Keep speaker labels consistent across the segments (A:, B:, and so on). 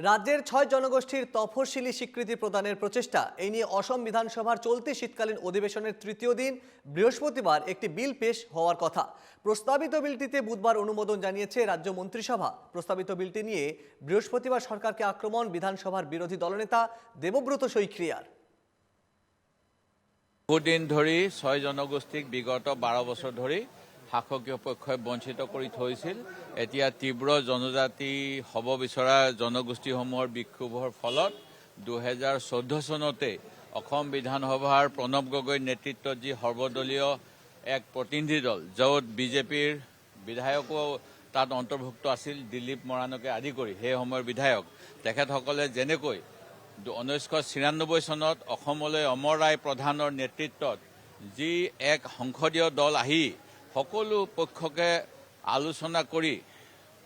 A: রাজ্যের ৬ জনগোষ্ঠীর তফসিলি স্বীকৃতি প্রদানের প্রচেষ্টা এই নিয়ে অসম বিধানসভার চলতি শীতকালীন অধিবেশনের তৃতীয় দিন বৃহস্পতিবার একটি বিল পেশ হওয়ার কথা। প্রস্তাবিত বিলটিতে বুধবার অনুমোদন জানিয়েছে রাজ্য মন্ত্রিসভা। প্রস্তাবিত বিলটি নিয়ে বৃহস্পতিবার সরকারকে আক্রমণ বিধানসভার বিরোধী দলনেতা দেবব্রত শইকীয়ার।
B: বহুদিন ধৰি ৬ জনগোষ্ঠীক বিগত ১২ বছৰ ধৰি শাসকীয় পক্ষই বঞ্চিত কৰি থৈছিল। এতিয়া তীব্ৰ জনজাতি হ'ব বিচৰা জনগোষ্ঠীসমূহৰ বিক্ষোভৰ ফলত ২০১৪ চনতে অসম বিধানসভাৰ প্ৰণৱ গগৈৰ নেতৃত্বত যি সৰ্বদলীয় এক প্ৰতিনিধি দল, য'ত বিজেপিৰ বিধায়কো তাত অন্তৰ্ভুক্ত আছিল, দিলীপ মৰাণকে আদি কৰি সেই সময়ৰ বিধায়ক, তেখেতসকলে যেনেকৈ 1996 চনত অসমলৈ অমৰ ৰায় প্ৰধানৰ নেতৃত্বত যি এক সংসদীয় দল আহি সকলো পক্ষকে আলোচনা কৰি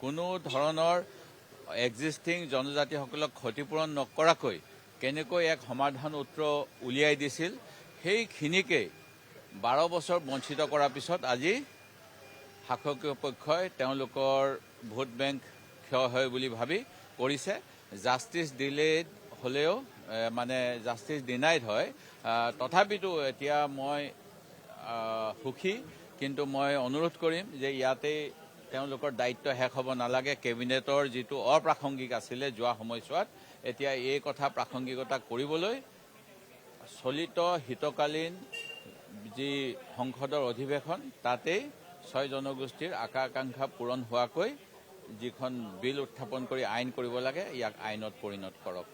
B: কোনো ধৰণৰ এক্সিষ্টিং জনজাতিসকলক ক্ষতিপূৰণ নকৰাকৈ কেনেকৈ এক সমাধান সূত্ৰ উলিয়াই দিছিল, সেইখিনিকে 12 বছৰ বঞ্চিত কৰাৰ পিছত আজি শাসকীয় পক্ষই তেওঁলোকৰ ভোট বেংক ক্ষয় হয় বুলি ভাবি কৰিছে। জাষ্টিছ ডিলেড হ'লেও মানে জাষ্টিছ ডিনাইড হয়। তথাপিতো এতিয়া মই সুখী, কিন্তু মই অনুৰোধ কৰিম যে ইয়াতে তেওঁলোকৰ দায়িত্ব শেষ হ'ব নালাগে। কেবিনেটৰ যিটো অপ্ৰাসংগিক আছিলে যোৱা সময়ছোৱাত, এতিয়া এই কথা প্ৰাসংগিকতা কৰিবলৈ চলিত শীতকালীন যি সংসদৰ অধিৱেশন তাতেই ৬ জনগোষ্ঠীৰ আশা আকাংক্ষা পূৰণ হোৱাকৈ যিখন বিল উত্থাপন কৰি আইন কৰিব লাগে, ইয়াক আইনত পৰিণত কৰক।